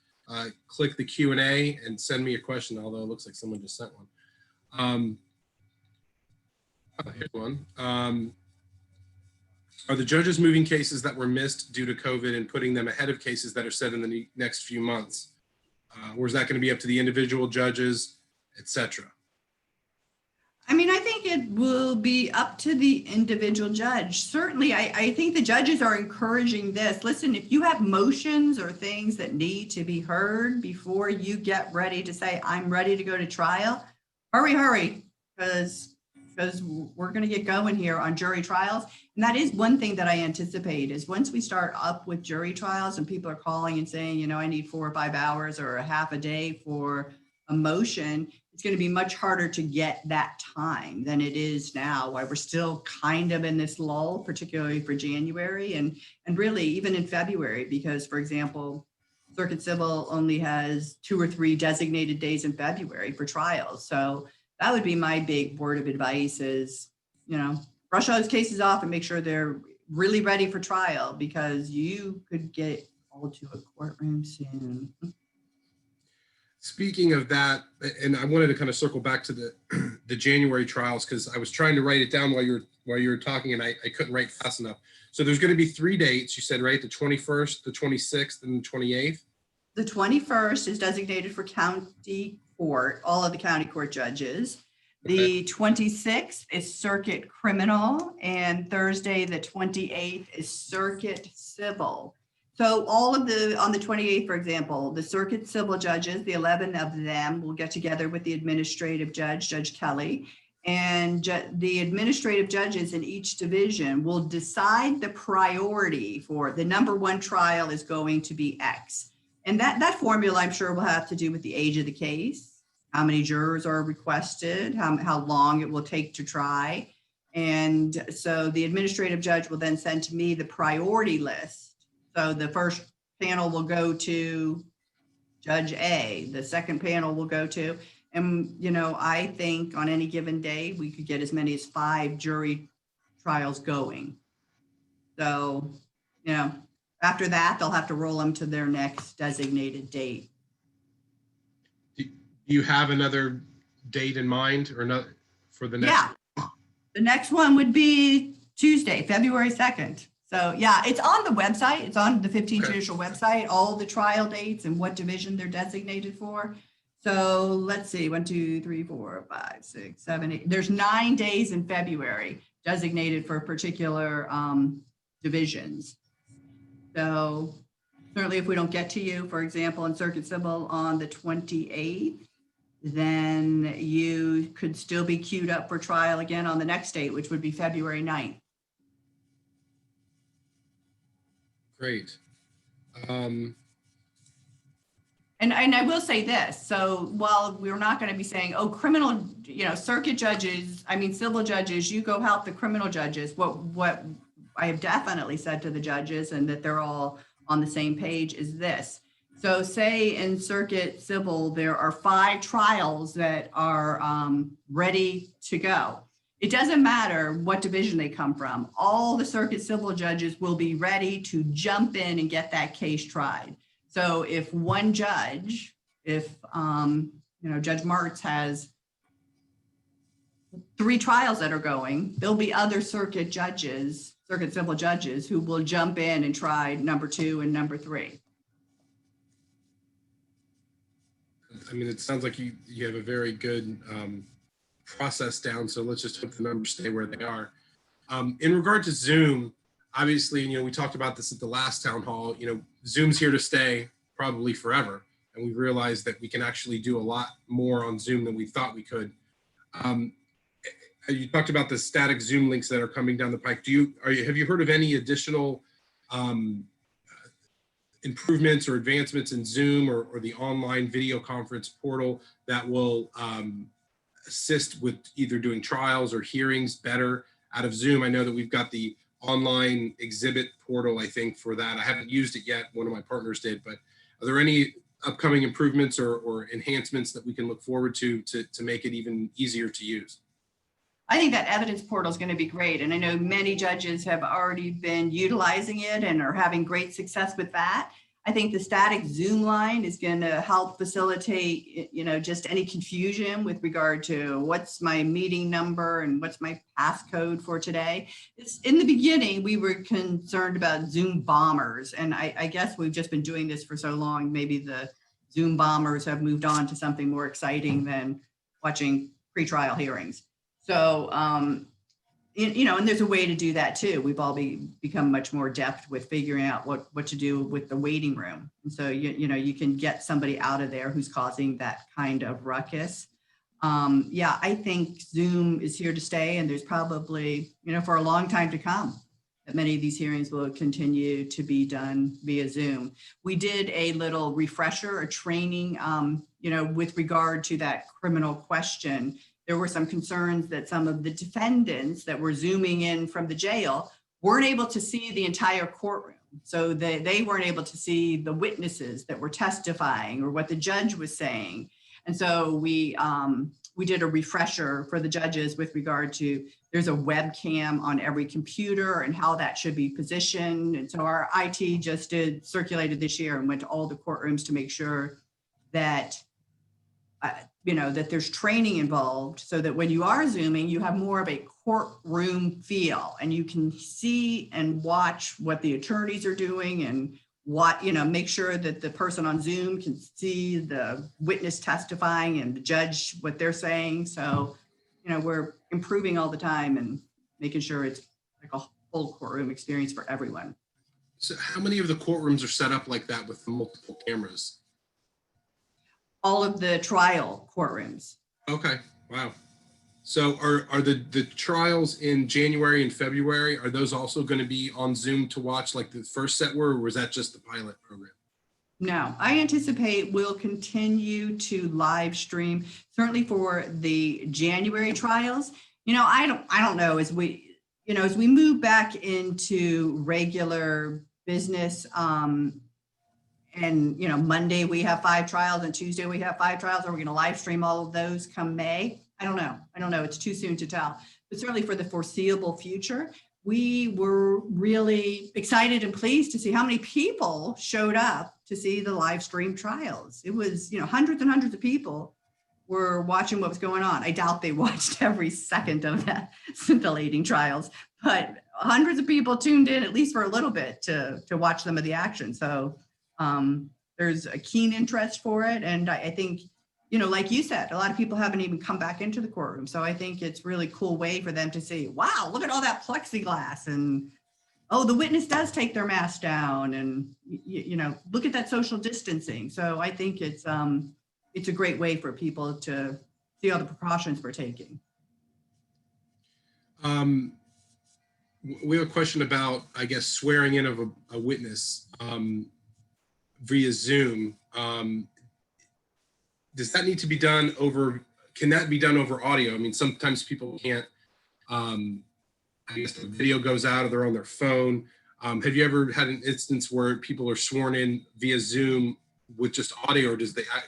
click the Q&A and send me a question, although it looks like someone just sent one. Here's one. Are the judges moving cases that were missed due to COVID and putting them ahead of cases that are set in the next few months? Or is that going to be up to the individual judges, et cetera? I mean, I think it will be up to the individual judge. Certainly, I think the judges are encouraging this. Listen, if you have motions or things that need to be heard before you get ready to say, I'm ready to go to trial, hurry, because we're going to get going here on jury trials. And that is one thing that I anticipate is once we start up with jury trials and people are calling and saying, I need 4 or 5 hours or a half a day for a motion, it's going to be much harder to get that time than it is now, while we're still kind of in this lull, particularly for January and really even in February, because, for example, Circuit Civil only has 2 or 3 designated days in February for trials. So that would be my big word of advice is, brush all those cases off and make sure they're really ready for trial, because you could get called to a courtroom soon. Speaking of that, and I wanted to kind of circle back to the January trials, because I was trying to write it down while you were talking, and I couldn't write fast enough. So there's going to be 3 dates, you said, right? The 21st, the 26th, and the 28th? The 21st is designated for county court, all of the county court judges. The 26th is circuit criminal, and Thursday, the 28th is circuit civil. So all of on the 28th, for example, the circuit civil judges, the 11 of them will get together with the administrative judge, Judge Kelly, and the administrative judges in each division will decide the priority for the number 1 trial is going to be X. And that formula, I'm sure, will have to do with the age of the case, how many jurors are requested, how long it will take to try. And so the administrative judge will then send to me the priority list. So the first panel will go to Judge A, the second panel will go to, and, I think on any given day, we could get as many as 5 jury trials going. So, after that, they'll have to roll them to their next designated date. Do you have another date in mind or not for the next? Yeah, the next one would be Tuesday, February 2nd. So yeah, it's on the website. It's on the 15th Judicial website, all the trial dates and what division they're designated for. So let's see, 1, 2, 3, 4, 5, 6, 7, 8. There's 9 days in February designated for particular divisions. So certainly if we don't get to you, for example, in Circuit Civil on the 28th, then you could still be queued up for trial again on the next date, which would be February 9th. Great. And I will say this. So while we're not going to be saying, criminal, circuit judges, civil judges, you go help the criminal judges. What I have definitely said to the judges, and that they're all on the same page, is this. So say in circuit civil, there are 5 trials that are ready to go. It doesn't matter what division they come from. All the circuit civil judges will be ready to jump in and get that case tried. So if one judge, Judge Marx has 3 trials that are going, there'll be other circuit civil judges who will jump in and try number 2 and number 3. It sounds like you have a very good process down, so let's just hope the numbers stay where they are. In regard to Zoom, obviously, we talked about this at the last town hall. Zoom's here to stay probably forever, and we realized that we can actually do a lot more on Zoom than we thought we could. You talked about the static Zoom links that are coming down the pike. Have you heard of any additional improvements or advancements in Zoom or the online video conference portal that will assist with either doing trials or hearings better out of Zoom? I know that we've got the online exhibit portal, I think, for that. I haven't used it yet. One of my partners did, but are there any upcoming improvements or enhancements that we can look forward to make it even easier to use? I think that evidence portal is going to be great. And I know many judges have already been utilizing it and are having great success with that. I think the static Zoom line is going to help facilitate, just any confusion with regard to what's my meeting number and what's my passcode for today. In the beginning, we were concerned about Zoom bombers. And I guess we've just been doing this for so long, maybe the Zoom bombers have moved on to something more exciting than watching pretrial hearings. So, and there's a way to do that too. We've all become much more adept with figuring out what to do with the waiting room. And so, you can get somebody out of there who's causing that kind of ruckus. Yeah, I think Zoom is here to stay, and there's probably, for a long time to come, that many of these hearings will continue to be done via Zoom. We did a little refresher, a training, with regard to that criminal question. There were some concerns that some of the defendants that were Zooming in from the jail weren't able to see the entire courtroom. So they weren't able to see the witnesses that were testifying or what the judge was saying. And so we did a refresher for the judges with regard to, there's a webcam on every computer and how that should be positioned. And so our IT just circulated this year and went to all the courtrooms to make sure that, that there's training involved, so that when you are Zooming, you have more of a courtroom feel and you can see and watch what the attorneys are doing and make sure that the person on Zoom can see the witness testifying and the judge, what they're saying. So, we're improving all the time and making sure it's like a full courtroom experience for everyone. So how many of the courtrooms are set up like that with multiple cameras? All of the trial courtrooms. Okay, wow. So are the trials in January and February, are those also going to be on Zoom to watch like the first set were, or was that just the pilot program? No, I anticipate we'll continue to live stream, certainly for the January trials. I don't know, as we move back into regular business, and Monday we have 5 trials and Tuesday we have 5 trials. Are we going to live stream all of those come May? I don't know. It's too soon to tell. But certainly for the foreseeable future, we were really excited and pleased to see how many people showed up to see the live stream trials. It was, hundreds and hundreds of people were watching what was going on. I doubt they watched every second of that scintillating trials, but hundreds of people tuned in at least for a little bit to watch some of the action. So there's a keen interest for it. And I think, like you said, a lot of people haven't even come back into the courtroom. So I think it's really cool way for them to see, wow, look at all that plexiglass, and oh, the witness does take their mask down, and look at that social distancing. So I think it's a great way for people to see all the precautions we're taking. We have a question about, I guess, swearing in of a witness via Zoom. Does that need to be done can that be done over audio? I mean, sometimes people can't, I guess the video goes out or they're on their phone. Have you ever had an instance where people are sworn in via Zoom with just audio, or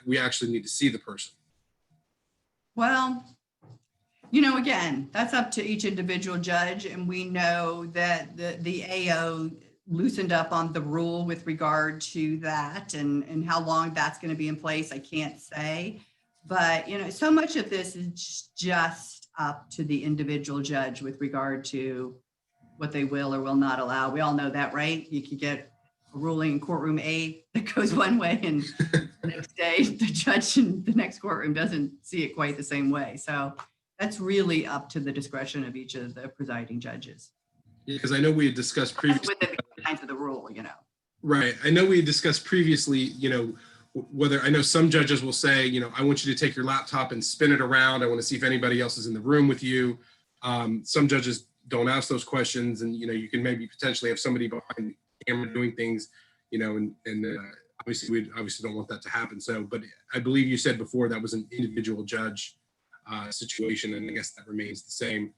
we actually need to see the person? Well, again, that's up to each individual judge. And we know that the AO loosened up on the rule with regard to that, and how long that's going to be in place, I can't say. But, so much of this is just up to the individual judge with regard to what they will or will not allow. We all know that, right? You could get a ruling in courtroom A that goes one way, and the next day the judge in the next courtroom doesn't see it quite the same way. So that's really up to the discretion of each of the presiding judges. Yeah, because I know we had discussed previously. Within the kinds of the rule, Right. I know we had discussed previously, whether, I know some judges will say, I want you to take your laptop and spin it around. I want to see if anybody else is in the room with you. Some judges don't ask those questions, and, you can maybe potentially have somebody behind the camera doing things, and obviously we obviously don't want that to happen. So, but I believe you said before that was an individual judge situation, and I guess that remains the same.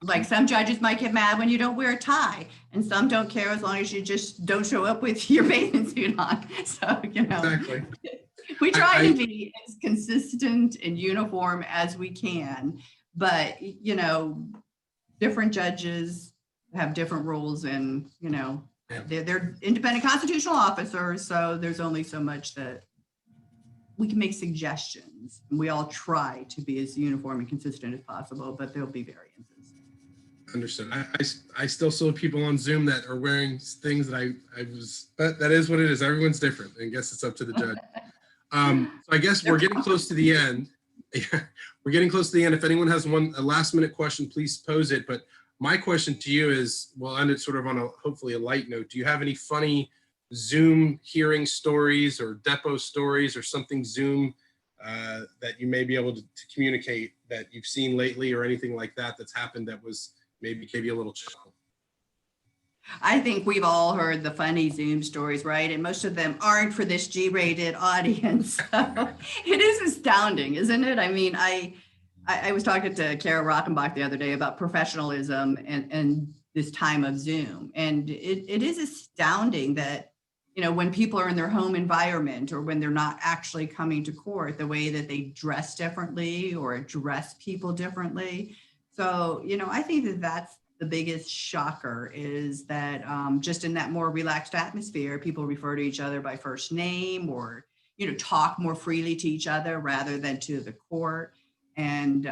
Like some judges might get mad when you don't wear a tie, and some don't care as long as you just don't show up with your bathing suit on. So, Exactly. We try to be as consistent and uniform as we can, but, different judges have different rules, and, they're independent constitutional officers. So there's only so much that we can make suggestions, and we all try to be as uniform and consistent as possible, but there'll be variances. Understood. I still saw people on Zoom that are wearing things that that is what it is. Everyone's different. I guess it's up to the judge. So I guess we're getting close to the end. We're getting close to the end. If anyone has a last minute question, please pose it. But my question to you is, we'll end it sort of on a hopefully a light note. Do you have any funny Zoom hearing stories or depot stories or something Zoom that you may be able to communicate that you've seen lately or anything like that that's happened that was maybe gave you a little chuckle? I think we've all heard the funny Zoom stories, right? And most of them aren't for this G-rated audience. So it is astounding, isn't it? I mean, I was talking to Kara Rockenbach the other day about professionalism and this time of Zoom. And it is astounding that, you know, when people are in their home environment or when they're not actually coming to court, the way that they dress differently or address people differently. So, you know, I think that that's the biggest shocker is that just in that more relaxed atmosphere, people refer to each other by first name or, you know, talk more freely to each other rather than to the court. And,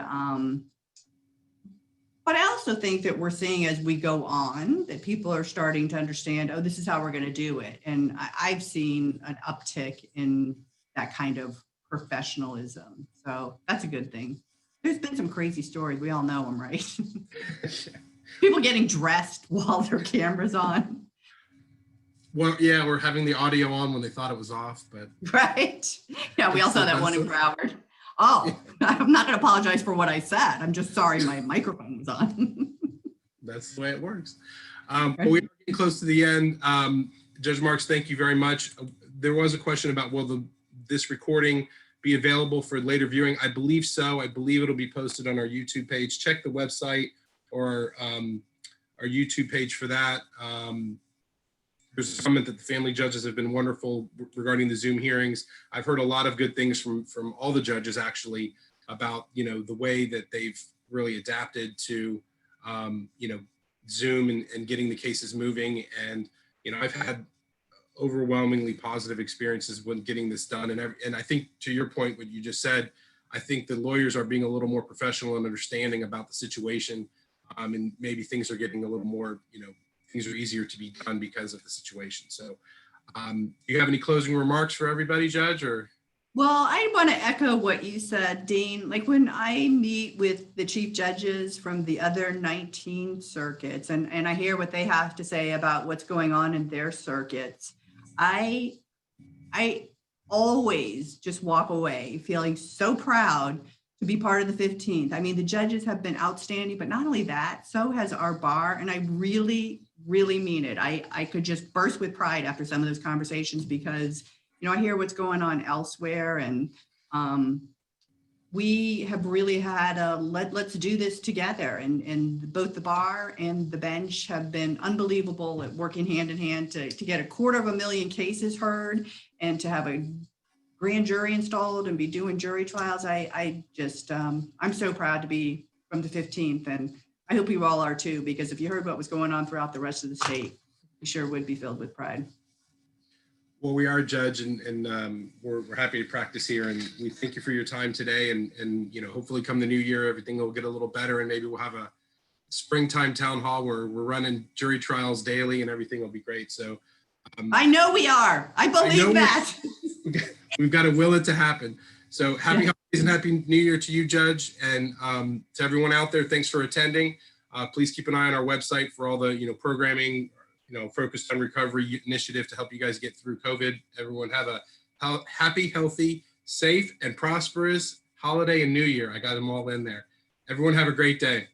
but I also think that we're seeing as we go on that people are starting to understand, oh, this is how we're going to do it. And I've seen an uptick in that kind of professionalism. So that's a good thing. There's been some crazy stories. We all know them, right? People getting dressed while their camera's on. Well, yeah, we're having the audio on when they thought it was off, but. Right. Yeah, we all saw that one in Broward. Oh, I'm not going to apologize for what I said. I'm just sorry my microphone was on. That's the way it works. But we're getting close to the end. Judge Marx, thank you very much. There was a question about will this recording be available for later viewing? I believe so. I believe it'll be posted on our YouTube page. Check the website or our YouTube page for that. There's a comment that the family judges have been wonderful regarding the Zoom hearings. I've heard a lot of good things from all the judges actually about, you know, the way that they've really adapted to, you know, Zoom and getting the cases moving. And, you know, I've had overwhelmingly positive experiences when getting this done. And I think to your point, what you just said, I think the lawyers are being a little more professional and understanding about the situation. And maybe things are getting a little more, you know, things are easier to be done because of the situation. So do you have any closing remarks for everybody, Judge? Or? Well, I want to echo what you said, Dean. Like when I meet with the chief judges from the other 19 circuits and I hear what they have to say about what's going on in their circuits, I always just walk away feeling so proud to be part of the 15th. I mean, the judges have been outstanding, but not only that, so has our bar. And I really, really mean it. I could just burst with pride after some of those conversations because, you know, I hear what's going on elsewhere and we have really had a let's do this together. And both the bar and the bench have been unbelievable at working hand in hand to get 250,000 cases heard and to have a grand jury installed and be doing jury trials. I just, I'm so proud to be from the 15th and I hope you all are too, because if you heard what was going on throughout the rest of the state, you sure would be filled with pride. Well, we are, Judge, and we're happy to practice here, and we thank you for your time today. And you know, hopefully, come the new year, everything will get a little better, and maybe we'll have a springtime town hall where we're running jury trials daily, and everything will be great. So, I know we are. I believe that. We've got to will it to happen. So, happy holidays and happy New Year to you, Judge, and to everyone out there. Thanks for attending. Please keep an eye on our website for all the programming. Focused on recovery initiative to help you guys get through COVID. Everyone have a happy, healthy, safe, and prosperous holiday and New Year. I got them all in there. Everyone have a great day.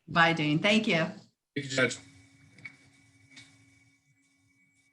Bye, Dean. Thank you. Thank you, Judge.